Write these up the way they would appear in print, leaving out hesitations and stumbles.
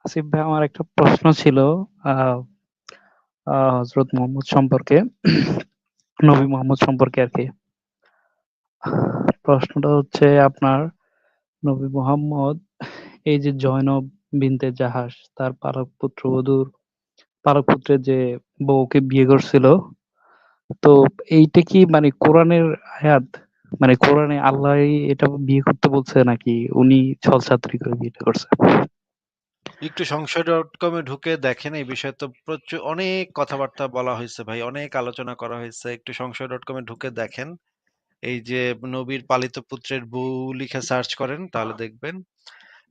আসিফ ভাই, আমার একটা প্রশ্ন ছিল আহ হযরত মুহাম্মদ সম্পর্কে, নবী মুহাম্মদ সম্পর্কে আরকি। প্রশ্নটা হচ্ছে আপনার, নবী মুহাম্মদ এই যে জয়নব বিনতে জাহাস তার পালক পুত্রের যে বউকে বিয়ে করছিল, তো এইটা কি মানে কোরআনের আয়াত? মানে কোরআনে আল্লাহই এটা বিয়ে করতে বলছে নাকি উনি ছলচাতুরি করে বিয়েটা করছে? একটু সংশয়.com-এ ঢুকে দেখেন, এই বিষয়ে তো প্রচুর অনেক কথাবার্তা বলা হয়েছে ভাই, অনেক আলোচনা করা হয়েছে। একটু সংশয়.com-এ ঢুকে দেখেন। এই যে নবীর পালিত পুত্রের বউ লিখে সার্চ করেন তাহলে দেখবেন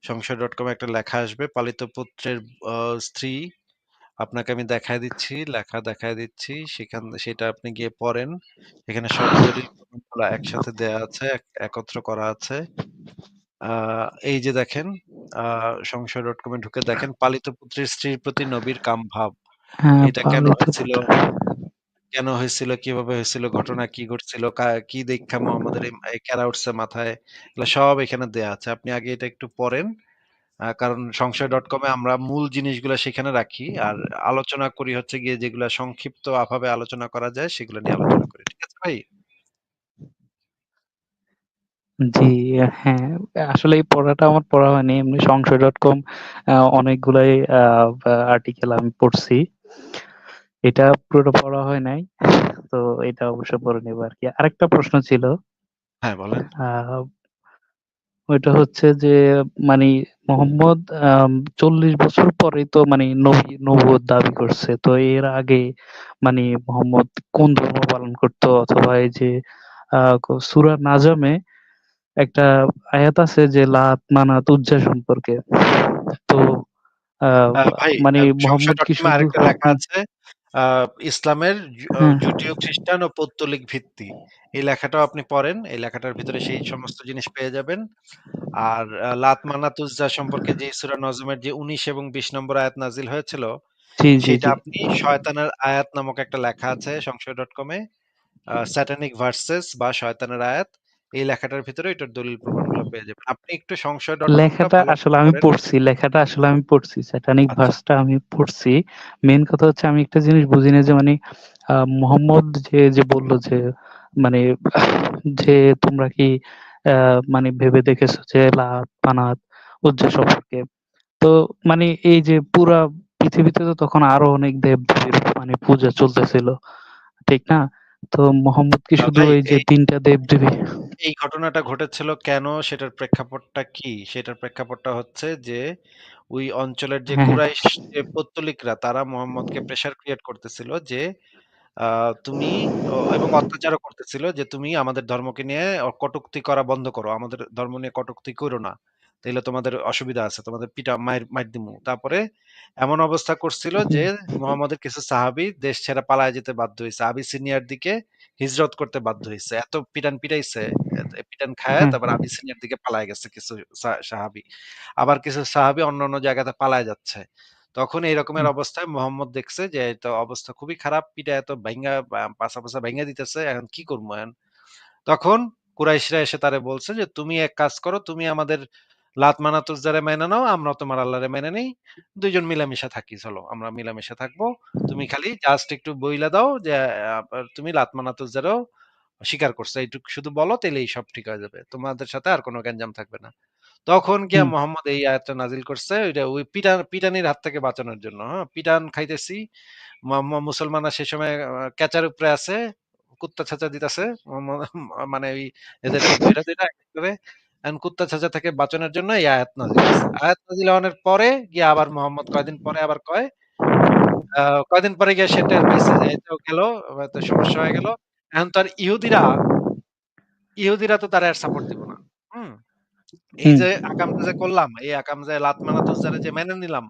সংশয়.com-এ একটা লেখা আসবে, পালিত পুত্রের স্ত্রী। আপনাকে আমি দেখায় দিচ্ছি, লেখা দেখায় দিচ্ছি। সেটা আপনি গিয়ে পড়েন। এখানে সব দলিল প্রমাণগুলো একসাথে দেয়া আছে, একত্র করা আছে। এই যে দেখেন, সংশয়.com-এ ঢুকে দেখেন, পালিত পুত্রের স্ত্রীর প্রতি নবীর কাম ভাব। হ্যাঁ, এটা কেন পালিত হয়েছিল, পুত্র। কিভাবে হয়েছিল, ঘটনা কি ঘটছিল, কি দীক্ষা মোহাম্মদের এই ক্যারা উঠছে মাথায়, এগুলো সব এখানে দেয়া আছে। আপনি আগে এটা একটু পড়েন। কারণ সংশয়.com-এ আমরা মূল জিনিসগুলা সেখানে রাখি। আর আলোচনা করি হচ্ছে গিয়ে যেগুলা সংক্ষিপ্ত ভাবে আলোচনা করা যায় সেগুলো নিয়ে আলোচনা করি। ঠিক আছে ভাই? জি, হ্যাঁ, আসলে এই পড়াটা আমার পড়া হয়নি। এমনি সংশয়.com অনেকগুলাই আর্টিকেল আমি পড়ছি। এটা পুরোটা পড়া হয় নাই। তো এটা অবশ্য পড়ে নেব আরকি। আরেকটা প্রশ্ন ছিল, হ্যাঁ, বলেন। আ ওইটা হচ্ছে যে মানে মোহাম্মদ ৪০ বছর পরেই তো মানে নবুয়ত দাবি করছে। তো এর আগে মানে মোহাম্মদ কোন ধর্ম পালন করত? অথবা এই যে সূরা নাজমে একটা আয়াত আছে যে লাত, মানাত, উজ্জা সম্পর্কে। তো আ ভাই, মানে মোহাম্মদ কি সংশয়.com-এ শুধু আরেকটা লেখা হুম, আছে, আ ইসলামের হ্যাঁ, জুটিয় খ্রিস্টান ও পৌত্তলিক ভিত্তি। এই লেখাটাও আপনি পড়েন। এই লেখাটার ভিতরে সেই সমস্ত জিনিস পেয়ে যাবেন। আর লাত, মানাত, উজ্জা সম্পর্কে যে সূরা নজমের যে ১৯ এবং ২০ নম্বর আয়াত নাজিল হয়েছিল, জি, জি, সেইটা জি। আপনি শয়তানের আয়াত নামক একটা লেখা আছে সংশয়.com-এ। স্যাটানিক ভার্সেস বা শয়তানের আয়াত। এই লেখাটার ভিতরে এটার দলিল প্রমাণগুলো পেয়ে যাবেন। আপনি একটু সংশয়.com-টা ভালো করে পড়েন। লেখাটা আসলে আমি পড়ছি। স্যাটানিক আচ্ছা। ভার্সটা আমি পড়ছি। মেইন কথা হচ্ছে আমি একটা জিনিস বুঝি না যে মানে মুহাম্মদ যে বলল যে মানে যে তোমরা কি আ মানে ভেবে দেখেছো যে লাত, মানাত, উজ্জা সম্পর্কে। তো মানে এই যে পুরা পৃথিবীতে তো তখন আরো অনেক দেব-দেবীর মানে পূজা চলতেছিল। ঠিক না? তো মোহাম্মদ কি শুধু ভাই, এই যে ৩ টা দেব-দেবী? এই ঘটনাটা ঘটেছিল কেন? সেটার প্রেক্ষাপটটা কি? সেটার প্রেক্ষাপটটা হচ্ছে যে, ওই অঞ্চলের যে হ্যাঁ, হ্যাঁ। কুরাইশ যে পৌত্তলিকরা তারা মোহাম্মদকে প্রেশার ক্রিয়েট করতেছিল যে, আ তুমি এবং অত্যাচারও করতেছিল যে, "তুমি আমাদের ধর্মকে নিয়ে কটূক্তি করা বন্ধ করো। আমাদের ধর্ম নিয়ে কটূক্তি কইরো না। তাইলে তোমাদের অসুবিধা আছে। তোমাদের মাইর দিমু।" তারপরে এমন অবস্থা করছিল হুম, যে, মুহাম্মদের কিছু সাহাবী দেশ ছেড়ে পালায়া যেতে বাধ্য হইছে। আবিসিনিয়ার দিকে হিজরত করতে বাধ্য হইছে। এত পিটান পিটাইছে, পিটান খায়া হ্যাঁ, তারপর আবিসিনিয়ার দিকে পালায়া গেছে কিছু সাহাবী। আবার কিছু সাহাবী অন্যান্য জায়গাতে পালায়া যাচ্ছে। তখন এই রকমের হুম, অবস্থায় মোহাম্মদ দেখছে যে এ তো অবস্থা খুবই খারাপ। পিটায় তো ভাইঙ্গা পাছা ভাইঙ্গা দিতেছে। এখন কি করবো এখন? তখন কুরাইশরা এসে তারে বলছে যে, "তুমি এক কাজ করো, তুমি আমাদের লাত, মানাত, উজ্জারে মাইনা নাও, আমরাও তোমার আল্লাহরে মাইনা নেই। ২ জন মিলামিশা থাকি চলো। আমরা মিলামিশা থাকবো। তুমি খালি জাস্ট একটু বইলা দাও যে তুমি লাত, মানাত, উজ্জারেও স্বীকার করছো। এইটুকু শুধু বলো তাইলেই সব ঠিক হয়ে যাবে। তোমাদের সাথে আর কোনো গ্যাঞ্জাম থাকবে না।" তখন গিয়া হুম, মোহাম্মদ এই আয়াতটা নাজিল করছে। ওইটা ওই পিটানির হাত থেকে বাঁচানোর জন্য। হ্যাঁ? পিটান খাইতেছি। মুসলমানরা সে সময় ক্যাচার উপরে আছে। কুত্তা ছ্যাঁচা দিতেছে। মানে ওই এদেরকে ধইরা, ধইরা এক এক করে এখন কুত্তা ছ্যাঁচা থেকে বাঁচানোর জন্য এই আয়াত নাজিল হইছে। আয়াত নাজিল হওয়ার পরে গিয়া আবার মোহাম্মদ কয়দিন পরে আবার কয়, আ কয়দিন পরে গিয়া সে টের পাইছে যে এই তো গেল, তো সমস্যা হয়ে গেল। এখন তো আর ইহুদিরা তো তারে আর সাপোর্ট দিব না। হুম? এই হুম, যে আকামটা যে করলাম, এই আকাম যে লাত মানাত উজ্জারে যে মেনে নিলাম,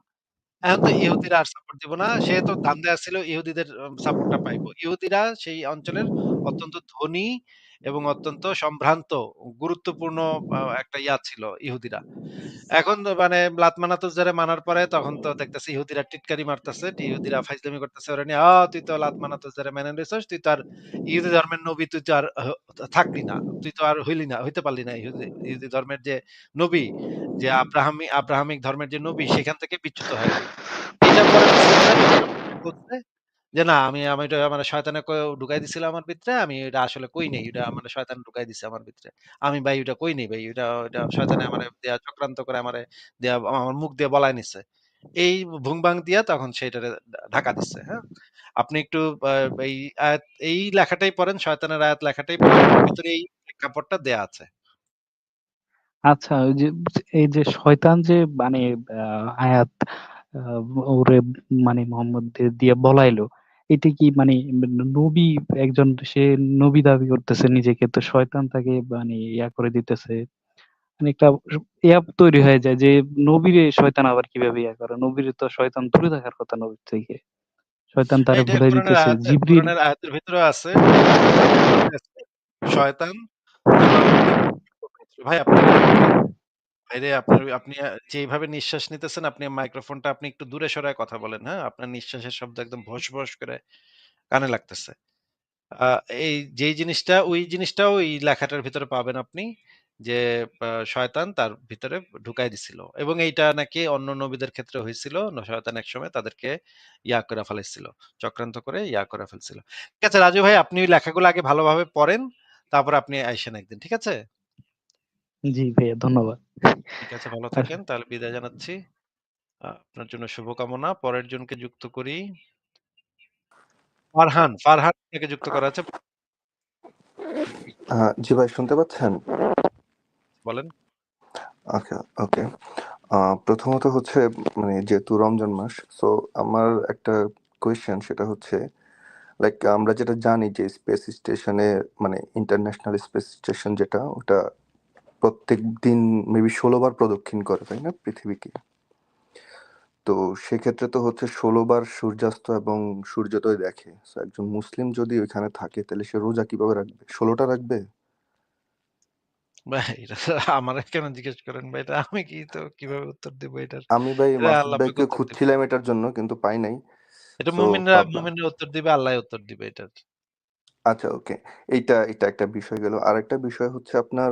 এখন তো ইহুদিরা আর সাপোর্ট দিব না। সে তো ধান্দায় আছিল ইহুদিদের সাপোর্টটা পাইবো। ইহুদিরা সেই অঞ্চলের অত্যন্ত ধনী এবং অত্যন্ত সম্ভ্রান্ত গুরুত্বপূর্ণ একটা ছিল ইহুদিরা। এখন তো মানে লাত-মানাতুস যারে মানার পরে তখন তো দেখতেছি ইহুদিরা টিটকারি মারতেছে, ইহুদিরা ফাইজলামি করতেছে ওরা নিয়ে, তুই তো লাত-মানাতুস যারে মেনে নিছস, তুই তো আর ইহুদি ধর্মের নবী, তুই তো আর থাকলি না। তুই তো আর হইতে পারলি না ইহুদি ইহুদি ধর্মের যে নবী, যে আব্রাহামিক ধর্মের যে নবী, সেখান থেকে বিচ্যুত হয়ে গেলি। এইটার পরে মুসলিমরা বলছে যে না, আমি এটা মানে শয়তানে ঢুকাই দিছিল আমার ভিতরে, আমি এটা আসলে কই নাই, এটা মানে শয়তান ঢুকাই দিছে আমার ভিতরে, আমি ভাই এটা কই নাই ভাই, এটা শয়তানে আমারে দেয়া চক্রান্ত করে আমারে দেয়া আমার মুখ দিয়ে বলায় নিছে, এই ভুংবাং দিয়া তখন সেইটারে ঢাকা দিচ্ছে। হ্যাঁ, আপনি একটু এই আয়াত, এই লেখাটাই পড়েন, শয়তানের আয়াত লেখাটাই পড়েন, ওটার ভিতরে এই প্রেক্ষাপটটা দেয়া আছে। আচ্ছা, ওই যে এই যে শয়তান যে মানে আয়াত ওরে মানে মোহাম্মদ দিয়ে বলাইলো, এটা কি মানে নবী, একজন সে নবী দাবি করতেছে নিজেকে, তো শয়তান তাকে মানে ইয়া করে দিতেছে, মানে একটা ইয়া তৈরি হয়ে যায় যে নবীরে শয়তান আবার কিভাবে ইয়া করে, নবীরে তো শয়তান দূরে থাকার কথা নবীর থেকে, শয়তান তারে এইটাই ভুলাই দিতেছে জিবরিল। কোরআনের আয়াতের ভিতরে আছে, কোরআনের আয়াতের ভিতরে আছে, শয়তান তোমার প্রতি মিত্র। ভাই আপনার ভাইরে, আপনি যেভাবে নিঃশ্বাস নিতেছেন, আপনি মাইক্রোফোনটা আপনি একটু দূরে সরায় কথা বলেন, হ্যাঁ? আপনার নিঃশ্বাসের শব্দ একদম ভস, ভস করে কানে লাগতেছে। আ এই যেই জিনিসটা, ওই জিনিসটাও এই লেখাটার ভিতরে পাবেন আপনি, যে শয়তান তার ভিতরে ঢুকাই দিছিল। এবং এইটা নাকি অন্য নবীদের ক্ষেত্রে হইছিল। শয়তান একসময় তাদেরকে ইয়া করে ফেলাইছিল। চক্রান্ত করে ইয়া করে ফেলছিল। ঠিক আছে রাজু ভাই, আপনি ওই লেখাগুলো আগে ভালোভাবে পড়েন। তারপর আপনি আইসেন একদিন। ঠিক আছে? জি ভাইয়া, ধন্যবাদ। ঠিক আছে, ভালো আর থাকেন। তাহলে বিদায় জানাচ্ছি। আপনার জন্য শুভকামনা। পরের জনকে যুক্ত করি। ফারহান আপনাকে যুক্ত করা আছে। জি ভাই, শুনতে পাচ্ছেন? বলেন। ওকে, ওকে। প্রথমত হচ্ছে, মানে যেহেতু রমজান মাস, সো আমার একটা কোয়েশ্চেন, সেটা হচ্ছে লাইক আমরা যেটা জানি যে স্পেস স্টেশনে, মানে ইন্টারন্যাশনাল স্পেস স্টেশন যেটা, ওটা প্রত্যেক দিন মেবি 16 বার প্রদক্ষিণ করে, তাই না, পৃথিবীকে? তো সেক্ষেত্রে তো হচ্ছে 16 বার সূর্যাস্ত এবং সূর্যোদয় দেখে। So, একজন মুসলিম যদি ওইখানে থাকে, তাহলে সে রোজা কিভাবে রাখবে? 16টা রাখবে? ভাই এটা তো আমারে কেন জিজ্ঞেস করেন ভাই? এটা আমি কিভাবে উত্তর দিব এটার? আমি ভাই এটা মাসুদ আল্লাহ পাক ভাইকে উত্তর দিবে। খুঁজছিলাম এটার জন্য, কিন্তু পাই নাই। এটা সো মুমিনরা ভাবলাম, মুমিনরা উত্তর দিবে, আল্লাহই উত্তর দিবে এটার। আচ্ছা, ওকে। এটা একটা বিষয় গেল। আরেকটা বিষয় হচ্ছে আপনার,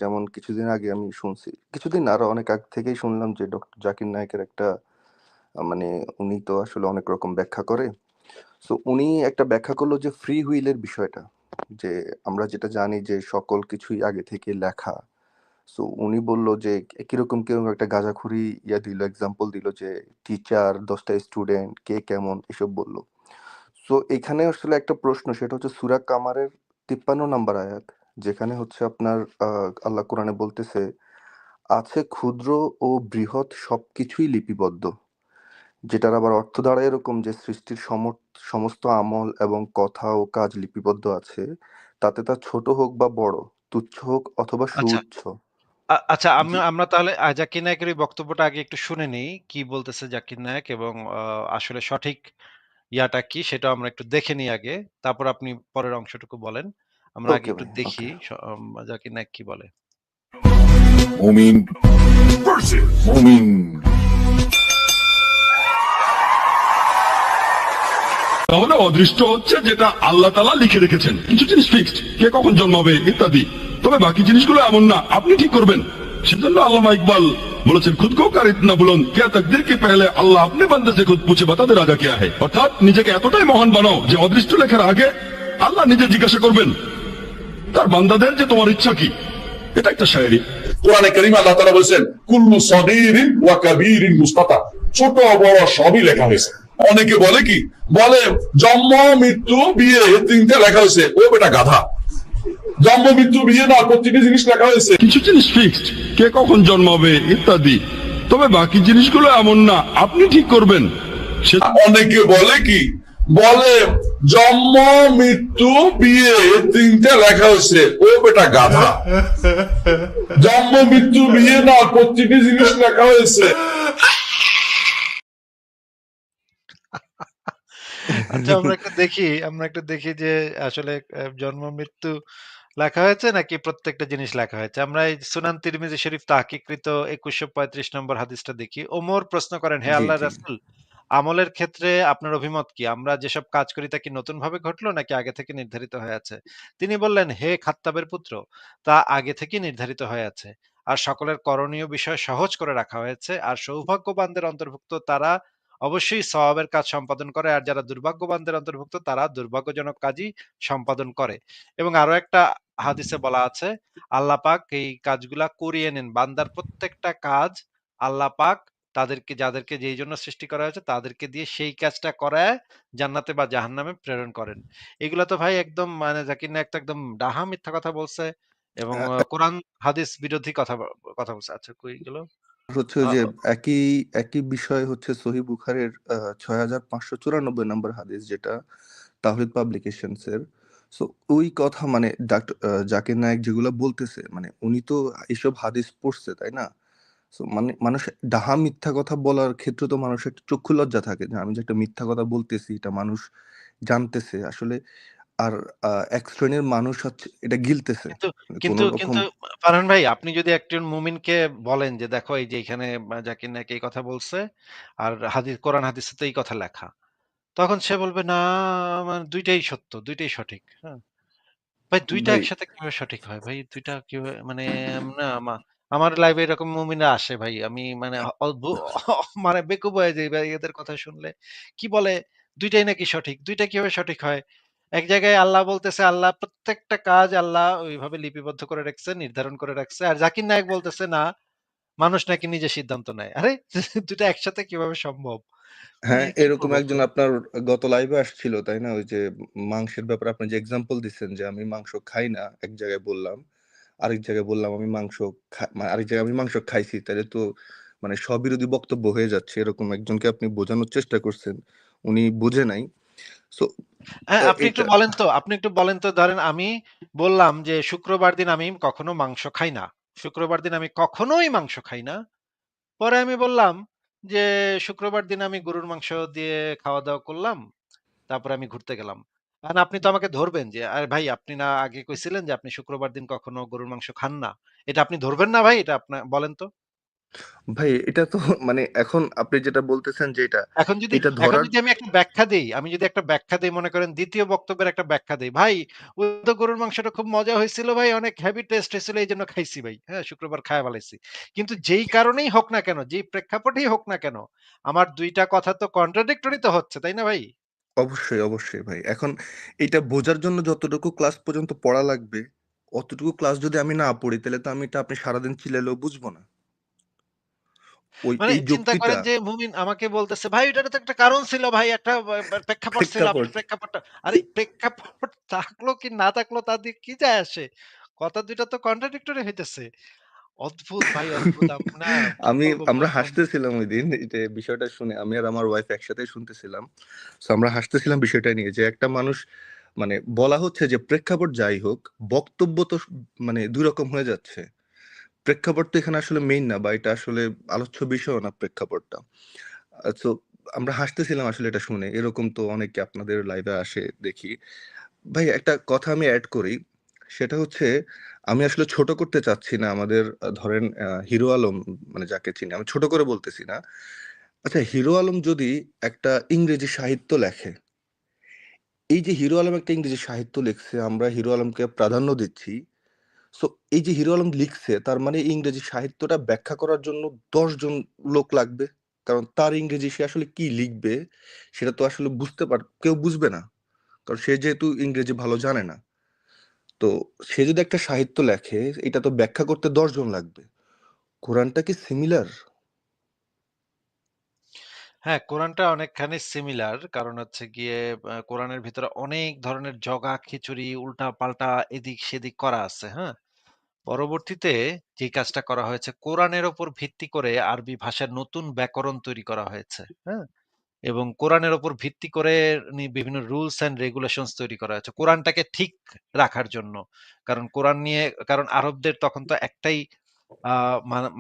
যেমন কিছুদিন আগে আমি শুনছি, কিছুদিন না, আরো অনেক আগ থেকেই শুনলাম যে ডক্টর জাকির নায়েকের একটা, মানে উনি তো আসলে অনেক রকম ব্যাখ্যা করে। সো উনি একটা ব্যাখ্যা করলো যে ফ্রি হুইলের বিষয়টা, যে আমরা যেটা জানি যে সকল কিছুই আগে থেকে লেখা। সো উনি বলল যে কিরকম কিরকম একটা গাঁজাখুরি দিল, এক্সাম্পল দিল যে টিচার, 10টা স্টুডেন্ট, কে কেমন, এসব বলল। সো এখানে আসলে একটা প্রশ্ন, সেটা হচ্ছে সূরা কামারের 53 নম্বর আয়াত, যেখানে হচ্ছে আপনার আল্লাহ কোরআনে বলতেছে, আছে ক্ষুদ্র ও বৃহৎ সবকিছুই লিপিবদ্ধ, যেটার আবার অর্থ দাঁড়ায় এরকম যে সৃষ্টির সমস্ত আমল এবং কথা ও কাজ লিপিবদ্ধ আছে, তাতে তা ছোট হোক বা বড়, তুচ্ছ হোক অথবা আচ্ছা, সুউচ্চ। আচ্ছা, জি, আমরা তাহলে জাকির নায়েকের ওই বক্তব্যটা আগে একটু শুনে নেই। কি বলতেছে জাকির নায়েক, এবং আসলে সঠিক ইয়াটা কি সেটাও আমরা একটু দেখে নিই আগে। তারপর আপনি পরের অংশটুকু বলেন। আমরা আগে ওকে একটু ভাই, দেখি ওকে। জাকির নায়েক কি বলে। মুমিন ভার্সেস মুমিন। তাহলে অদৃষ্ট হচ্ছে যেটা আল্লাহ তাআলা লিখে রেখেছেন, কিছু জিনিস ফিক্সড, কে কখন জন্মাবে ইত্যাদি, তবে বাকি জিনিসগুলো এমন না, আপনি ঠিক করবেন। সেজন্য আল্লামা ইকবাল বলেছেন, খুদ কো কার ইতনা বুলন্দ, क्या तकदीर के पहले अल्लाह अपने बंदे से खुद पूछे बता दे राजा क्या है। অর্থাৎ নিজেকে এতটাই মহান বানাও যে অদৃষ্ট লেখার আগে আল্লাহ নিজে জিজ্ঞাসা করবেন তার বান্দাদের যে তোমার ইচ্ছা কি। এটা একটা শায়েরি। কোরআনে কারীম আল্লাহ তাআলা বলেছেন, কুল্লু সগীরিন ওয়া কাবীরিন মুস্তাতার, ছোট বড় সবই লেখা হয়েছে। অনেকে বলে কি, বলে জন্ম মৃত্যু বিয়ে তিনটে লেখা হয়েছে, ও বেটা গাধা। জন্ম মৃত্যু বিয়ে না, প্রত্যেকটা জিনিস লেখা হয়েছে। কিছু জিনিস ফিক্সড, কে কখন জন্মাবে ইত্যাদি, তবে বাকি জিনিসগুলো এমন না, আপনি ঠিক করবেন। সে অনেকে বলে কি, বলে জন্ম মৃত্যু বিয়ে তিনটে লেখা হয়েছে, ও বেটা গাধা। জন্ম মৃত্যু বিয়ে না, প্রত্যেকটা জিনিস লেখা হয়েছে। আচ্ছা, আমরা একটু দেখি যে আসলে জন্ম মৃত্যু লেখা হয়েছে নাকি প্রত্যেকটা জিনিস লেখা হয়েছে? আমরা এই সুনান তিরমিজি শরীফ তাহকিকৃত ২১৩৫ নম্বর হাদিসটা দেখি। ওমর প্রশ্ন করেন, হে জি, আল্লাহর জি। রাসূল, আমলের ক্ষেত্রে আপনার অভিমত কি? আমরা যেসব কাজ করি তা কি নতুনভাবে ঘটলো নাকি আগে থেকে নির্ধারিত হয়ে আছে? তিনি বললেন, হে খাত্তাবের পুত্র, তা আগে থেকেই নির্ধারিত হয়ে আছে। আর সকলের করণীয় বিষয় সহজ করে রাখা হয়েছে। আর সৌভাগ্যবানদের অন্তর্ভুক্ত তারা অবশ্যই সওয়াবের কাজ সম্পাদন করে। আর যারা দুর্ভাগ্যবানদের অন্তর্ভুক্ত তারা দুর্ভাগ্যজনক কাজই সম্পাদন করে। এবং আরো একটা হাদিসে বলা আছে, আল্লাহ পাক এই কাজগুলা করিয়ে নেন। বান্দার প্রত্যেকটা কাজ আল্লাহ পাক তাদেরকে, যাদেরকে যেই জন্য সৃষ্টি করা হয়েছে তাদেরকে দিয়ে সেই কাজটা করায় জান্নাতে বা জাহান্নামে প্রেরণ করেন। এগুলা তো ভাই একদম মানে জাকির নায়েক তো একদম ডাহা মিথ্যা কথা বলছে এবং কোরআন হাদিস বিরোধী কথা বলছে। আচ্ছা কই গেল? হচ্ছে আ যে একই একই বিষয় হচ্ছে সহিহ বুখারীর ৬৫৯৪ নম্বর হাদিস, যেটা তাওহীদ পাবলিকেশনস এর। সো ওই কথা মানে জাকির নায়েক যেগুলা বলতেছে, মানে উনি তো এসব হাদিস পড়ছে, তাই না? সো মানে মানুষ ডাহা মিথ্যা কথা বলার ক্ষেত্রে তো মানুষের একটা চক্ষু লজ্জা থাকে যে আমি যে একটা মিথ্যা কথা বলতেছি এটা মানুষ জানতেছে আসলে। আর এক শ্রেণীর মানুষ হচ্ছে এটা গিলতেছে। কিন্তু মানে কোন কিন্তু রকম কিন্তু ফারহান ভাই, আপনি যদি একজন মুমিনকে বলেন যে দেখো এই যে এখানে জাকির নায়েক এই কথা বলছে আর কোরআন হাদিসে তো এই কথা লেখা, তখন সে বলবে না, আমার দুইটাই সত্য, দুইটাই সঠিক। হ্যাঁ, ভাই ২ টা ভাই, একসাথে কিভাবে সঠিক হয় ভাই? ২ টা কিভাবে মানে না আমার লাইফে এরকম মুমিনরা আসে ভাই। আমি মানে মানে বেকুব হয়ে যাই ভাই এদের কথা শুনলে। কি বলে ২ টাই নাকি সঠিক। ২ টা কিভাবে সঠিক হয়? এক জায়গায় আল্লাহ বলতেছে আল্লাহ প্রত্যেকটা কাজ আল্লাহ ওইভাবে লিপিবদ্ধ করে রাখছে, নির্ধারণ করে রাখছে। আর জাকির নায়েক বলতেছে না, মানুষ নাকি নিজে সিদ্ধান্ত নেয়। আরে ২ টা একসাথে কিভাবে সম্ভব? মানে হ্যাঁ, কি এরকম বলবো একজন ভাই? আপনার গত লাইভে আসছিল, তাই না? ওই যে মাংসের ব্যাপারে আপনি যে এক্সাম্পল দিচ্ছেন যে আমি মাংস খাই না, এক জায়গায় বললাম। আরেক জায়গায় বললাম আমি মাংস মানে আরেক জায়গায় আমি মাংস খাইছি। তাহলে তো মানে স্ববিরোধী বক্তব্য হয়ে যাচ্ছে। এরকম একজনকে আপনি বোঝানোর চেষ্টা করছেন। উনি বুঝে নাই। সো হ্যাঁ, এটা আপনি একটু বলেন তো ধরেন আমি বললাম যে শুক্রবার দিন আমি কখনো মাংস খাই না। শুক্রবার দিন আমি কখনোই মাংস খাই না। পরে আমি বললাম যে শুক্রবার দিন আমি গরুর মাংস দিয়ে খাওয়া-দাওয়া করলাম। তারপরে আমি ঘুরতে গেলাম। এখন আপনি তো আমাকে ধরবেন যে, "আরে ভাই আপনি না আগে কইছিলেন যে আপনি শুক্রবার দিন কখনো গরুর মাংস খান না।" এটা আপনি ধরবেন না ভাই? এটা বলেন তো? ভাই, এটা তো মানে এখন আপনি যেটা বলতেছেন যে এখন যদি এটা এখন ধরার যদি আমি একটা ব্যাখ্যা দেই, আমি যদি একটা ব্যাখ্যা দেই মনে করেন ২য় বক্তব্যের একটা ব্যাখ্যা দেই। ভাই ওই তো গরুর মাংসটা খুব মজা হইছিল ভাই, অনেক হেভি টেস্ট হইছিল এইজন্য খাইছি ভাই। হ্যাঁ, শুক্রবার খায়া ফেলাইছি। কিন্তু যেই কারণেই হোক না কেন, যেই প্রেক্ষাপটেই হোক না কেন, আমার ২ টা কথা তো কন্ট্রাডিক্টরি তো হচ্ছে, তাই না ভাই? অবশ্যই, অবশ্যই ভাই। এখন এইটা বোঝার জন্য যতটুকু ক্লাস পর্যন্ত পড়া লাগবে, অতটুকু ক্লাস যদি আমি না পড়ি, তাহলে তো আমি এটা আপনি সারাদিন চিল্লাইলেও বুঝবো না। মানে এই চিন্তা যুক্তিটা করেন যে মুমিন আমাকে বলতেছে, "ভাই এটারও তো একটা কারণ ছিল ভাই, একটা প্রেক্ষাপট ছিল। আপনি প্রেক্ষাপট প্রেক্ষাপটটা" আরে প্রেক্ষাপট থাকলো কি না থাকলো তা দিয়ে কি যায় আসে? কথা ২ টা তো কন্ট্রাডিক্টরি হইতেছে। অদ্ভুত ভাই অদ্ভুত। না কি বলবো আমরা এখন? হাসতেছিলাম ঐদিন এই যে বিষয়টা শুনে। আমি আর আমার ওয়াইফ একসাথেই শুনতেছিলাম। সো আমরা হাসতেছিলাম বিষয়টা নিয়ে যে একটা মানুষ মানে বলা হচ্ছে যে প্রেক্ষাপট যাই হোক, বক্তব্য তো মানে ২ রকম হয়ে যাচ্ছে। প্রেক্ষাপট তো এখানে আসলে মেইন না, বা এটা আসলে আলোচ্য বিষয়ও না প্রেক্ষাপটটা। সো আমরা হাসতেছিলাম আসলে এটা শুনে। এরকম তো অনেকে আপনাদের লাইভে আসে দেখি। ভাই, একটা কথা আমি এড করি। সেটা হচ্ছে আমি আসলে ছোট করতে চাচ্ছি না আমাদের ধরেন হিরো আলম, মানে যাকে চিনি। আমি ছোট করে বলতেছি না। আচ্ছা, হিরো আলম যদি একটা ইংরেজি সাহিত্য লেখে, এই যে হিরো আলম একটা ইংরেজি সাহিত্য লিখছে, আমরা হিরো আলমকে প্রাধান্য দিচ্ছি। সো এই যে হিরো আলম লিখছে তার মানে ইংরেজি সাহিত্যটা ব্যাখ্যা করার জন্য ১০ জন লোক লাগবে। কারণ তার ইংরেজি সে আসলে কি লিখবে সেটা তো আসলে কেউ বুঝবে না। কারণ সে যেহেতু ইংরেজি ভালো জানে না। তো সে যদি একটা সাহিত্য লেখে, এটা তো ব্যাখ্যা করতে ১০ জন লাগবে। কোরআনটা কি সিমিলার? হ্যাঁ, কোরআনটা অনেকখানি সিমিলার। কারণ হচ্ছে গিয়ে কোরআনের ভিতরে অনেক ধরনের জগা, খিচুড়ি, উল্টা-পাল্টা এদিক-সেদিক করা আছে, হ্যাঁ? পরবর্তীতে যে কাজটা করা হয়েছে, কোরআনের উপর ভিত্তি করে আরবি ভাষার নতুন ব্যাকরণ তৈরি করা হয়েছে, হ্যাঁ? এবং কোরআনের উপর ভিত্তি করে বিভিন্ন রুলস অ্যান্ড রেগুলেশনস তৈরি করা হয়েছে। কোরআনটাকে ঠিক রাখার জন্য। কারণ আরবদের তখন তো একটাই আ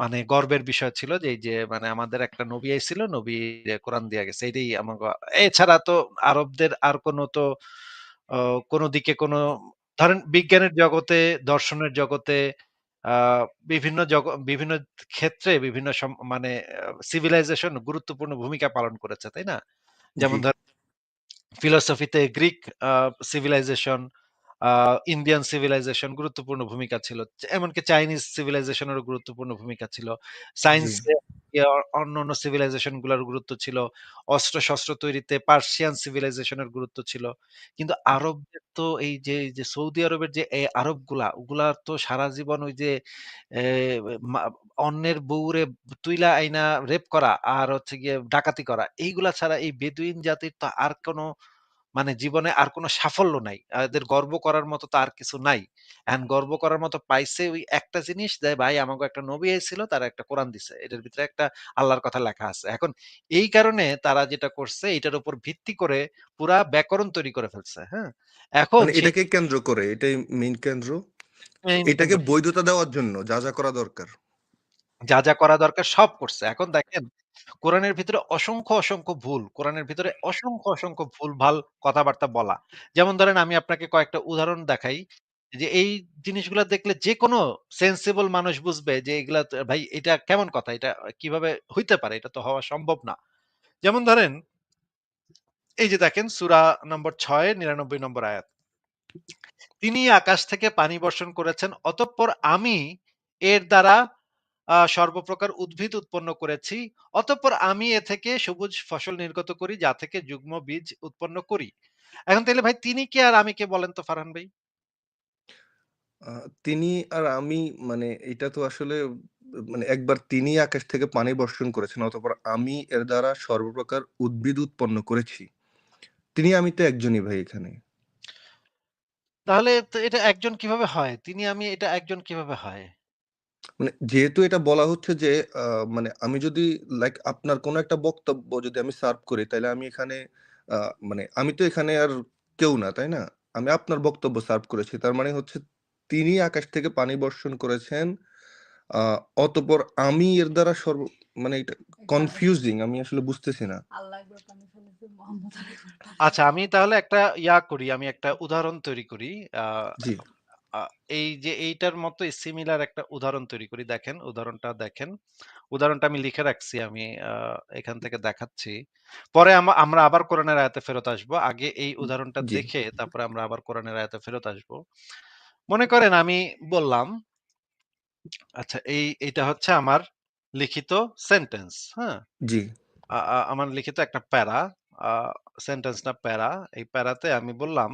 মানে গর্বের বিষয় ছিল যে এই যে মানে আমাদের একটা নবী আইছিল, নবী কোরআন দিয়া গেছে। এটাই এছাড়া তো আরবদের আর কোন তো কোন দিকে কোন ধরেন বিজ্ঞানের জগতে, দর্শনের জগতে আ বিভিন্ন ক্ষেত্রে বিভিন্ন মানে সিভিলাইজেশন গুরুত্বপূর্ণ ভূমিকা পালন করেছে, তাই না? জি, যেমন ধরেন ফিলোসফিতে গ্রিক সিভিলাইজেশন, আ ইন্ডিয়ান সিভিলাইজেশন গুরুত্বপূর্ণ ভূমিকা ছিল। এমনকি চাইনিজ সিভিলাইজেশনেরও গুরুত্বপূর্ণ ভূমিকা ছিল। জি। সায়েন্সে অন্যান্য সিভিলাইজেশন গুলার গুরুত্ব ছিল। অস্ত্র-শস্ত্র তৈরিতে পার্সিয়ান সিভিলাইজেশনের গুরুত্ব ছিল। কিন্তু আরবদের তো এই যে সৌদি আরবের যে আরবগুলা, ওগুলার তো সারা জীবন ওই যে এ মা অন্যের বউরে তুইলা আইনা রেপ করা আর হচ্ছে গিয়ে ডাকাতি করা। এইগুলা ছাড়া এই বেদুইন জাতির তো আর কোন মানে জীবনে আর কোন সাফল্য নাই। এদের গর্ব করার মতো তো আর কিছু নাই। এখন গর্ব করার মতো পাইছে ওই একটা জিনিস যে ভাই আমাগো একটা নবী আইছিল, তারা একটা কোরআন দিছে। এটার ভিতরে একটা আল্লাহর কথা লেখা আছে। এখন এই কারণে তারা যেটা করছে এটার উপর ভিত্তি করে পুরা ব্যাকরণ তৈরি করে ফেলছে। হ্যাঁ? এখন মানে সেই এটাকে কেন্দ্র করে, এটাই মেইন কেন্দ্র। মেইন এটাকে কেন্দ্র বৈধতা দেওয়ার জন্য যা করা দরকার। যা করা দরকার সব করছে। এখন দেখেন কোরআনের ভিতরে অসংখ্য ভুল। কোরআনের ভিতরে অসংখ্য ভুলভাল কথাবার্তা বলা। যেমন ধরেন আমি আপনাকে কয়েকটা উদাহরণ দেখাই। যে এই জিনিসগুলা দেখলে যেকোনো সেন্সিবল মানুষ বুঝবে যে এগুলা তো ভাই এটা কেমন কথা? এটা কিভাবে হইতে পারে? এটা তো হওয়া সম্ভব না। যেমন ধরেন এই যে দেখেন সূরা নম্বর ৬ ৯৯ নম্বর আয়াত। তিনি আকাশ থেকে পানি বর্ষণ করেছেন, অতঃপর আমি এর দ্বারা সর্বপ্রকার উদ্ভিদ উৎপন্ন করেছি। অতঃপর আমি এ থেকে সবুজ ফসল নির্গত করি, যা থেকে যুগ্ম বীজ উৎপন্ন করি। এখন তাইলে ভাই তিনি কে আর আমি কে বলেন তো ফারহান ভাই? আ তিনি আর আমি, মানে এটা তো আসলে মানে একবার তিনি আকাশ থেকে পানি বর্ষণ করেছেন, অতঃপর আমি এর দ্বারা সর্বপ্রকার উদ্ভিদ উৎপন্ন করেছি। তিনি আমি তো একজনই ভাই এখানে। তাহলে তো এটা একজন কিভাবে হয়? তিনি আমি এটা একজন কিভাবে হয়? মানে যেহেতু এটা বলা হচ্ছে যে আ মানে আমি যদি লাইক আপনার কোনো একটা বক্তব্য যদি আমি সার্ভ করি, তাইলে আমি এখানে আ মানে আমি তো এখানে আর কেউ না, তাই না? আমি আপনার বক্তব্য সার্ভ করেছি। তার মানে হচ্ছে তিনি আকাশ থেকে পানি বর্ষণ করেছেন। আ অতঃপর আমি এর দ্বারা মানে এটা কনফিউজিং, আমি আসলে বুঝতেছি না। আচ্ছা আমি তাহলে একটা করি, আমি একটা উদাহরণ তৈরি করি। আ জি, আ এই যে এইটার মতোই সিমিলার একটা উদাহরণ তৈরি করি। দেখেন, উদাহরণটা দেখেন। উদাহরণটা আমি লিখে রাখছি। আমি এখান থেকে দেখাচ্ছি। পরে আমরা আবার কোরআনের আয়াতে ফেরত আসবো। আগে এই উদাহরণটা জি, দেখে তারপরে আমরা আবার কোরআনের আয়াতে ফেরত আসবো। মনে করেন আমি বললাম, আচ্ছা এইটা হচ্ছে আমার লিখিত সেন্টেন্স, হ্যাঁ? জি। আ আ আমার লিখিত একটা প্যারা, আ সেন্টেন্স না প্যারা। এই প্যারাতে আমি বললাম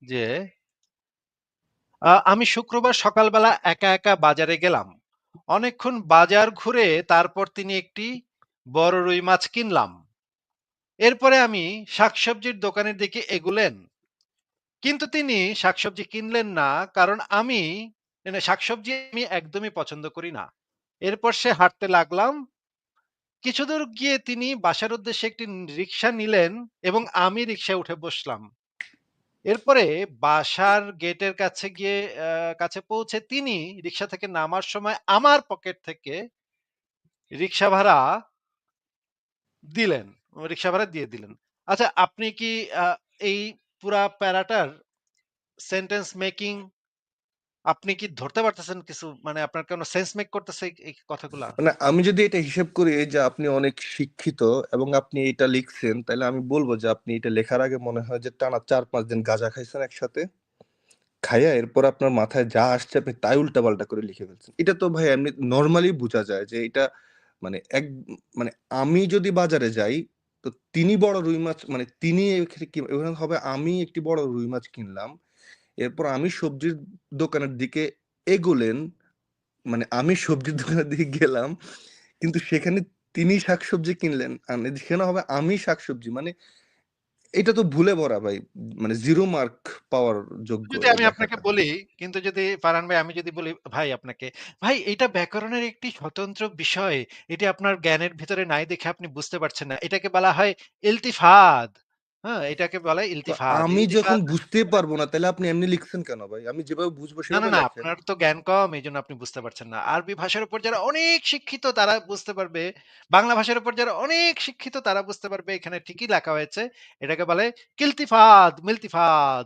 যে, আমি শুক্রবার সকালবেলা একা বাজারে গেলাম। অনেকক্ষণ বাজার ঘুরে তারপর তিনি একটি বড় রুই মাছ কিনলাম। এরপরে আমি শাকসবজির দোকানের দিকে এগুলেন। কিন্তু তিনি শাকসবজি কিনলেন না, কারণ শাকসবজি আমি একদমই পছন্দ করি না। এরপর সে হাঁটতে লাগলাম। কিছুদূর গিয়ে তিনি বাসার উদ্দেশ্যে একটি রিক্সা নিলেন এবং আমি রিক্সায় উঠে বসলাম। এরপরে বাসার গেটের কাছে পৌঁছে তিনি রিক্সা থেকে নামার সময় আমার পকেট থেকে রিক্সা ভাড়া দিলেন। রিক্সা ভাড়া দিয়ে দিলেন। আচ্ছা আপনি কি আ এই পুরা প্যারাটার সেন্টেন্স মেকিং আপনি কি ধরতে পারতেছেন কিছু? মানে আপনার কোন সেন্স মেক করতেছে এই কথাগুলা? মানে আমি যদি এটা হিসেব করি যে আপনি অনেক শিক্ষিত এবং আপনি এটা লিখছেন, তাইলে আমি বলব যে আপনি এটা লেখার আগে মনে হয় যে টানা ৪-৫ দিন গাঁজা খাইছেন একসাথে। খাইয়া এরপর আপনার মাথায় যা আসছে আপনি তাই উল্টাপাল্টা করে লিখে ফেলছেন। এটা তো ভাই এমনি নরমালি বুঝা যায় যে এটা মানে মানে আমি যদি বাজারে যাই, তো তিনি বড় রুই মাছ, মানে তিনি এখানে কি এখানে হবে, আমি একটি বড় রুই মাছ কিনলাম। এরপর আমি সবজির দোকানের দিকে এগোলেন। মানে আমি সবজির দোকানের দিকে গেলাম। কিন্তু সেখানে তিনি শাকসবজি কিনলেন। সেখানে হবে আমি শাকসবজি। মানে এটা তো ভুলে ভরা ভাই। মানে 0 মার্ক পাওয়ার যোগ্য যদি এই আমি আপনাকে লেখাটা। বলি, কিন্তু যদি ফারহান ভাই আমি যদি বলি ভাই আপনাকে, ভাই এটা ব্যাকরণের একটি স্বতন্ত্র বিষয়। এটি আপনার জ্ঞানের ভিতরে নাই দেখে আপনি বুঝতে পারছেন না। এটাকে বলা হয় ইলতিফাত। হ্যাঁ? এটাকে বলা হয় তো ইলতিফাত। আমি যখন ইলতিফাত বুঝতেই পারব না, তাহলে আপনি এমনি লিখছেন কেন ভাই? আমি যেভাবে বুঝবো সেভাবে না, লেখেন। আপনার তো জ্ঞান কম এইজন্য আপনি বুঝতে পারছেন না। আরবি ভাষার উপর যারা অনেক শিক্ষিত তারা বুঝতে পারবে। বাংলা ভাষার উপর যারা অনেক শিক্ষিত তারা বুঝতে পারবে। এখানে ঠিকই লেখা হয়েছে। এটাকে বলে কিলতিফাত, মিলতিফাত।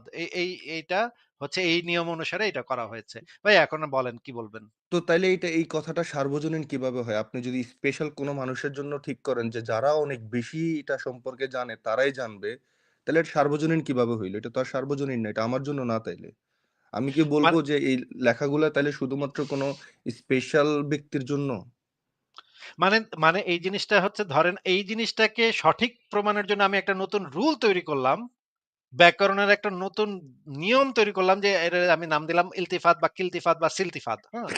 এইটা হচ্ছে এই নিয়ম অনুসারে এটা করা হয়েছে। ভাই এখন বলেন কি বলবেন? তো তাইলে এই কথাটা সার্বজনীন কিভাবে হয়? আপনি যদি স্পেশাল কোনো মানুষের জন্য ঠিক করেন যে যারা অনেক বেশি এটা সম্পর্কে জানে তারাই জানবে, তাহলে এটা সার্বজনীন কিভাবে হইল? এটা তো আর সার্বজনীন না। এটা আমার জন্য না তাইলে। আমি কি বলব মানে যে এই লেখাগুলা তাইলে শুধুমাত্র কোনো স্পেশাল ব্যক্তির জন্য? মানে মানে এই জিনিসটা হচ্ছে, ধরেন এই জিনিসটাকে সঠিক প্রমাণের জন্য আমি একটা নতুন রুল তৈরি করলাম। ব্যাকরণের একটা নতুন নিয়ম তৈরি করলাম যে এটার আমি নাম দিলাম ইলতিফাত বা কিলতিফাত বা সিলতিফাত। হ্যাঁ?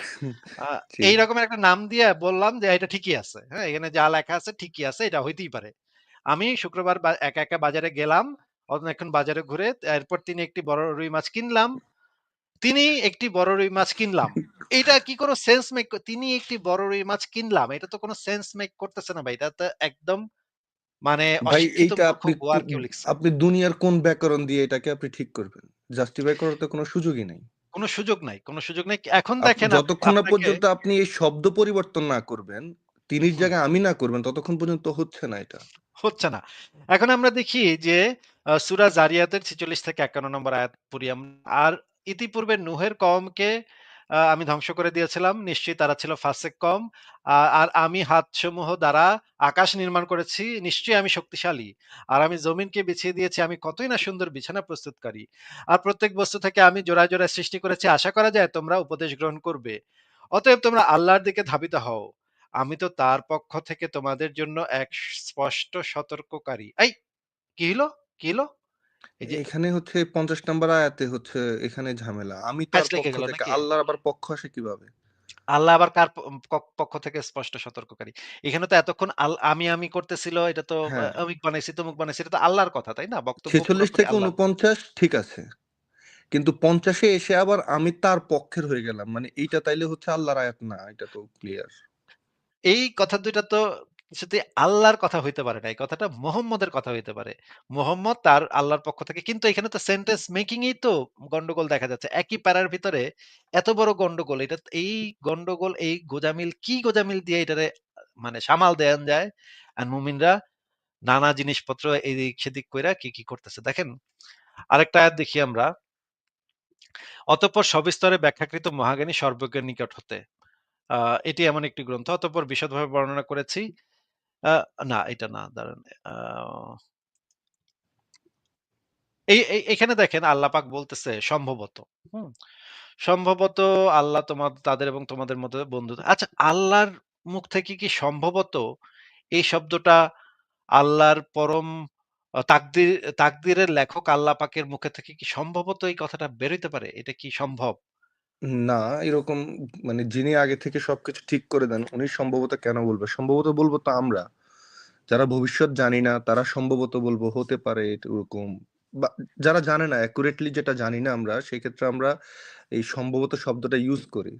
আ জি। এই রকমের একটা নাম দিয়ে বললাম যে এটা ঠিকই আছে। হ্যাঁ? এখানে যা লেখা আছে ঠিকই আছে, এটা হইতেই পারে। আমি শুক্রবার একা, একা বাজারে গেলাম। অনেকক্ষণ বাজারে ঘুরে এরপর একটি বড় রুই মাছ কিনলাম। তিনি একটি বড় রুই মাছ কিনলাম। এটা কি কোনো সেন্স মেক তিনি একটি বড় রুই মাছ কিনলাম। এটা তো কোনো সেন্স মেক করতেছে না ভাই। এটা তো একদম মানে ভাই অশিক্ষিত এইটা মূর্খ গোয়ার কেউ লিখছে। আপনি দুনিয়ার কোন ব্যাকরণ দিয়ে এটাকে আপনি ঠিক করবেন? জাস্টিফাই করার তো কোনো সুযোগই নাই। কোনো সুযোগ নাই, কোনো সুযোগ নাই। এখন আপনি দেখেন যতক্ষণ না আপনাকে পর্যন্ত আপনি এই শব্দ পরিবর্তন না করবেন, তিনির হুম, জায়গায় আমি না করবেন, ততক্ষণ পর্যন্ত হচ্ছে না এটা। হচ্ছে না। এখন আমরা দেখি যে সূরা জারিয়াতের ৪৬ থেকে ৫১ নম্বর আয়াত পড়ি আমরা। আর ইতিপূর্বে নূহের কওমকে আমি ধ্বংস করে দিয়েছিলাম। নিশ্চয়ই তারা ছিল ফাসেক কওম। আর আমি হাতসমূহ দ্বারা আকাশ নির্মাণ করেছি। নিশ্চয়ই আমি শক্তিশালী। আর আমি জমিনকে বিছিয়ে দিয়েছি। আমি কতই না সুন্দর বিছানা প্রস্তুতকারী। আর প্রত্যেক বস্তু থেকে আমি জোড়ায়, জোড়ায় সৃষ্টি করেছি। আশা করা যায় তোমরা উপদেশ গ্রহণ করবে। অতএব তোমরা আল্লাহর দিকে ধাবিত হও। আমি তো তার পক্ষ থেকে তোমাদের জন্য এক স্পষ্ট সতর্ককারী। এই কি হইলো? কি হইলো? এই যে এখানে হচ্ছে ৫০ নাম্বার আয়াতে হচ্ছে এখানে ঝামেলা। আমি প্যাচ তার লেগে পক্ষ গেল থেকে, নাকি? আল্লাহর আবার পক্ষ আসে কিভাবে? আল্লাহ আবার কার পক্ষ থেকে স্পষ্ট সতর্ককারী? এখানে তো এতক্ষণ আমি করতেছিল, এটা তো হ্যাঁ, অমুক বানাইছি, তমুক বানাইছি। এটা তো আল্লাহর কথা, তাই না? বক্তব্য ৪৬ পুরোপুরি থেকে আল্লাহর। ৪৯ ঠিক আছে। কিন্তু ৫০ এ এসে আবার আমি তার পক্ষের হয়ে গেলাম। মানে এইটা তাইলে হচ্ছে আল্লাহর আয়াত না। এটা তো ক্লিয়ার। এই কথা ২ টা তো কিছুতেই আল্লাহর কথা হইতে পারে না। এই কথাটা মুহাম্মদের কথা হইতে পারে। মুহাম্মদ তার আল্লাহর পক্ষ থেকে, কিন্তু এখানে তো সেন্টেন্স মেকিং এই তো গন্ডগোল দেখা যাচ্ছে। একই প্যারার ভিতরে এত বড় গন্ডগোল। এটা এই গন্ডগোল, এই গোঁজামিল, কি গোঁজামিল দিয়ে এটারে মানে সামাল দেয়ান যায়? আর মুমিনরা নানা জিনিসপত্র এদিক সেদিক কইরা কি করতেছে। দেখেন আরেকটা আয়াত দেখি আমরা। অতঃপর সবিস্তরে ব্যাখ্যাকৃত মহাজ্ঞানী সর্বজ্ঞের নিকট হতে। আ এটি এমন একটি গ্রন্থ। অতঃপর বিশদভাবে বর্ণনা করেছি। আ না, এটা না, দাঁড়ান। আ এখানে দেখেন আল্লাহ পাক বলতেছে সম্ভবত। হুম? সম্ভবত আল্লাহ তাদের এবং তোমাদের মধ্যে বন্ধু। আচ্ছা, আল্লাহর মুখ থেকে কি সম্ভবত এই শব্দটা আল্লাহর পরম তাকদীরের লেখক আল্লাহ পাকের মুখে থেকে কি সম্ভবত এই কথাটা বের হইতে পারে? এটা কি সম্ভব? না, এরকম মানে যিনি আগে থেকে সবকিছু ঠিক করে দেন, উনি সম্ভবত কেন বলবে? সম্ভবত বলবো তো আমরা। যারা ভবিষ্যৎ জানি না, তারা সম্ভবত বলবো হতে পারে ওরকম। বা যারা জানে না, অ্যাকুরেটলি যেটা জানি না আমরা, সেক্ষেত্রে আমরা এই সম্ভবত শব্দটা ইউজ করি।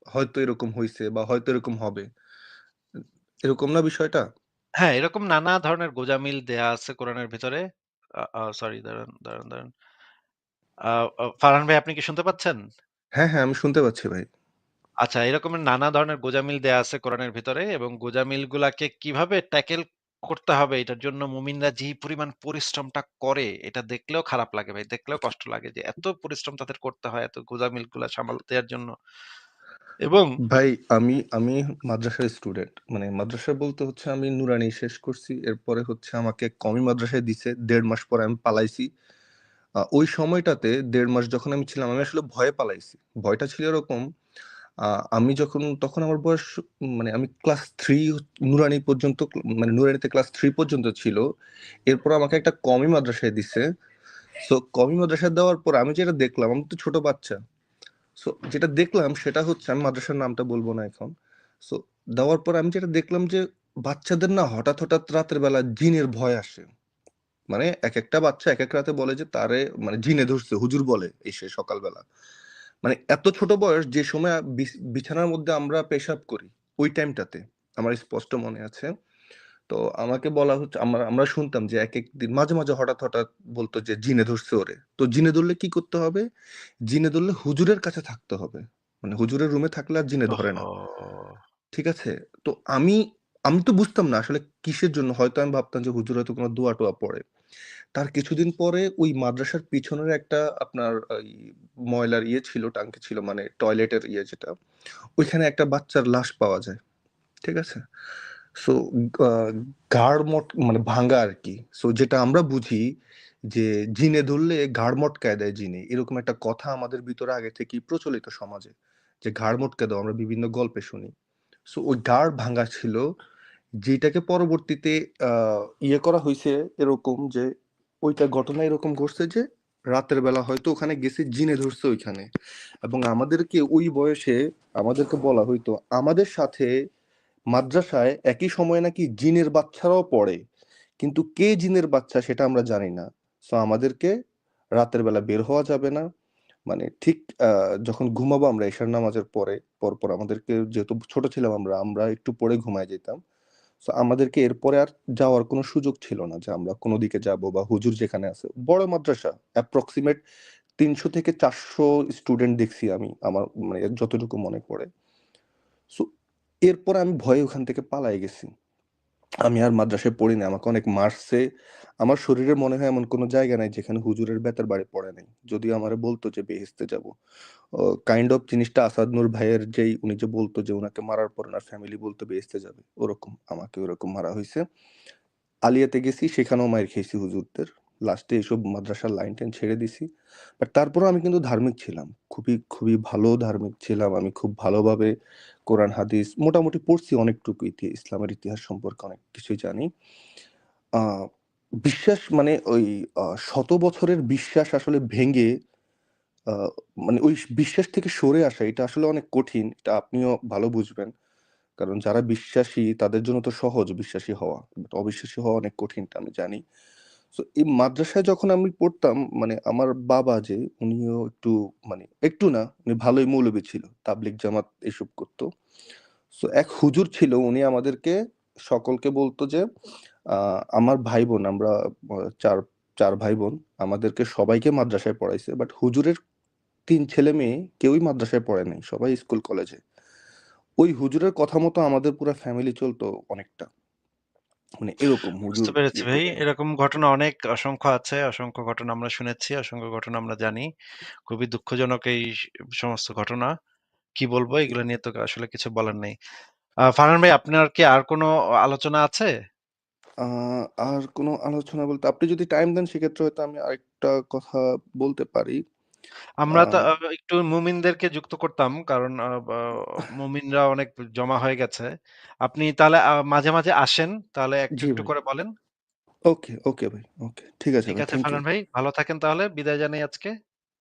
হয়তো এরকম হইছে বা হয়তো এরকম হবে। এরকম না বিষয়টা? হ্যাঁ, এরকম নানা ধরনের গোঁজামিল দেয়া আছে কোরআনের ভেতরে। আ আ সরি, দাঁড়ান। আ আ ফারহান ভাই, আপনি কি শুনতে পাচ্ছেন? হ্যাঁ, হ্যাঁ, আমি শুনতে পাচ্ছি ভাই। আচ্ছা, এরকমের নানা ধরনের গোঁজামিল দেয়া আছে কোরআনের ভিতরে, এবং গোঁজামিলগুলাকে কিভাবে ট্যাকেল করতে হবে এটার জন্য মুমিনরা যে পরিমাণ পরিশ্রমটা করে, এটা দেখলেও খারাপ লাগে ভাই। দেখলেও কষ্ট লাগে যে এত পরিশ্রম তাদের করতে হয় এত গোঁজামিলগুলা সামাল দেওয়ার জন্য। এবং ভাই আমি আমি মাদ্রাসার স্টুডেন্ট। মানে মাদ্রাসা বলতে হচ্ছে আমি নুরানি শেষ করছি। এরপরে হচ্ছে আমাকে কওমি মাদ্রাসায় দিছে। ১.৫ মাস পরে আমি পালাইছি। ওই সময়টাতে ১.৫ মাস যখন আমি ছিলাম, আমি আসলে ভয়ে পালাইছি। ভয়টা ছিল এরকম, আ আমি যখন তখন আমার বয়স মানে আমি ক্লাস ৩ নুরানি পর্যন্ত মানে নুরানিতে ক্লাস ৩ পর্যন্ত ছিল। এরপর আমাকে একটা কওমি মাদ্রাসায় দিছে। সো কওমি মাদ্রাসায় দেওয়ার পর আমি যেটা দেখলাম, আমি তো ছোট বাচ্চা। সো যেটা দেখলাম সেটা হচ্ছে, আমি মাদ্রাসার নামটা বলবো না এখন। সো দেওয়ার পর আমি যেটা দেখলাম যে বাচ্চাদের না হঠাৎ রাতের বেলা জিনের ভয় আসে। মানে একেকটা বাচ্চা একেক রাতে বলে যে তারে মানে জিনে ধরছে, হুজুর বলে এসে সকালবেলা। মানে এত ছোট বয়স, যে সময় বিছানার মধ্যে আমরা পেশাব করি, ওই টাইমটাতে আমার স্পষ্ট মনে আছে। তো আমাকে বলা হচ্ছে, আমরা আমরা শুনতাম যে একেক দিন মাঝে হঠাৎ বলতো যে জিনে ধরছে ওরে। তো জিনে ধরলে কি করতে হবে? জিনে ধরলে হুজুরের কাছে থাকতে হবে। মানে হুজুরের রুমে থাকলে আর জিনে ধরে না। ওহহো! ঠিক আছে? তো আমি আমি তো বুঝতাম না আসলে কিসের জন্য। হয়তো আমি ভাবতাম যে হুজুর হয়তো কোনো দোয়া-টোয়া পড়ে। তার কিছুদিন পরে ওই মাদ্রাসার পিছনের একটা আপনার ওই ময়লার ইয়ে ছিল, টাঙ্কি ছিল, মানে টয়লেটের ইয়ে যেটা, ওইখানে একটা বাচ্চার লাশ পাওয়া যায়। ঠিক আছে? সো ঘাড় মানে ভাঙা আর কি। সো যেটা আমরা বুঝি যে জিনে ধরলে ঘাড় মটকায় দেয় জিনে, এরকম একটা কথা আমাদের ভিতরে আগে থেকেই প্রচলিত সমাজে, যে ঘাড় মটকে দাও, আমরা বিভিন্ন গল্পে শুনি। সো ওই ঘাড় ভাঙা ছিল, যেটাকে পরবর্তীতে ইয়ে করা হয়েছে এরকম যে ওইটা ঘটনা এরকম ঘটছে যে রাতের বেলা হয়তো ওখানে গেছে, জিনে ধরছে ওইখানে, এবং আমাদেরকে ওই বয়সে আমাদেরকে বলা হইতো আমাদের সাথে মাদ্রাসায় একই সময়ে নাকি জিনের বাচ্চারাও পড়ে, কিন্তু কে জিনের বাচ্চা সেটা আমরা জানি না। সো আমাদেরকে রাতের বেলা বের হওয়া যাবে না, মানে ঠিক যখন ঘুমাবো আমরা এশার নামাজের পরে পরপর আমাদেরকে, যেহেতু ছোট ছিলাম আমরা আমরা একটু পরে ঘুমায় যেতাম। সো আমাদেরকে এরপরে আর যাওয়ার কোনো সুযোগ ছিল না যে আমরা কোনো দিকে যাব, বা হুজুর যেখানে আছে, বড় মাদ্রাসা, অ্যাপ্রক্সিমেট 300 থেকে 400 স্টুডেন্ট দেখছি আমি, আমার মানে যতটুকু মনে পড়ে। সো এরপর আমি ভয়ে ওখান থেকে পালাই গেছি, আমি আর মাদ্রাসায় পড়ি না, আমাকে অনেক মারছে। আমার শরীরে মনে হয় এমন কোনো জায়গা নাই যেখানে হুজুরের বেতের বাড়ি পড়ে নাই, যদিও আমারে বলতো যে বেহেস্তে যাব। কাইন্ড অফ জিনিসটা আসাদ নূর ভাইয়ের, যেই উনি যে বলতো যে ওনাকে মারার পর ওনার ফ্যামিলি বলতো বেহেস্তে যাবে, ওরকম আমাকে ওরকম মারা হয়েছে। আলিয়াতে গেছি, সেখানেও মাইর খেয়েছি হুজুরদের। লাস্টে এইসব মাদ্রাসার লাইন টাইন ছেড়ে দিছি। বাট তারপরেও আমি কিন্তু ধার্মিক ছিলাম, খুবই খুবই ভালো ধার্মিক ছিলাম আমি, খুব ভালোভাবে কোরআন হাদিস মোটামুটি পড়ছি, অনেকটুকু ইসলামের ইতিহাস সম্পর্কে অনেক কিছুই জানি। আহ বিশ্বাস মানে ওই শত বছরের বিশ্বাস আসলে ভেঙে আহ, মানে ওই বিশ্বাস থেকে সরে আসা, এটা আসলে অনেক কঠিন, এটা আপনিও ভালো বুঝবেন। কারণ যারা বিশ্বাসী তাদের জন্য তো সহজ বিশ্বাসী হওয়া, বাট অবিশ্বাসী হওয়া অনেক কঠিন, এটা আমি জানি। তো এই মাদ্রাসায় যখন আমি পড়তাম, মানে আমার বাবা যে, উনিও একটু, মানে একটু না, উনি ভালোই মৌলবী ছিল, তাবলিগ জামাত এসব করতো। সো এক হুজুর ছিল, উনি আমাদেরকে সকলকে বলতো যে আমার ভাই বোন, আমরা চার চার ভাই বোন, আমাদেরকে সবাইকে মাদ্রাসায় পড়াইছে, বাট হুজুরের 3 ছেলে মেয়ে কেউই মাদ্রাসায় পড়ে নাই, সবাই স্কুল কলেজে। ওই হুজুরের কথা মতো আমাদের পুরো ফ্যামিলি চলতো অনেকটা, মানে এরকম হুজুর বুঝতে পেরেছি ইয়ে ভাই। করতো। এরকম ঘটনা অনেক অসংখ্য আছে। অসংখ্য ঘটনা আমরা শুনেছি, অসংখ্য ঘটনা আমরা জানি। খুবই দুঃখজনক এই সমস্ত ঘটনা। কি বলবো, এগুলো নিয়ে তো আসলে কিছু বলার নেই। ফারহান ভাই, আপনার কি আর কোনো আলোচনা আছে? আর কোনো আলোচনা বলতে, আপনি যদি টাইম দেন সেক্ষেত্রে হয়তো আমি আরেকটা কথা বলতে পারি। আমরা তো আহ একটু মুমিনদেরকে যুক্ত করতাম, কারণ মুমিনরা অনেক জমা হয়ে গেছে। আপনি তাহলে মাঝে মাঝে আসেন, তাহলে একটু জি একটু ভাই, করে বলেন। ওকে ওকে ভাই, ওকে, ঠিক আছে ঠিক ভাই, আছে থ্যাংক ইউ। ফারহান ভাই, ভালো থাকেন, তাহলে বিদায় জানাই আজকে।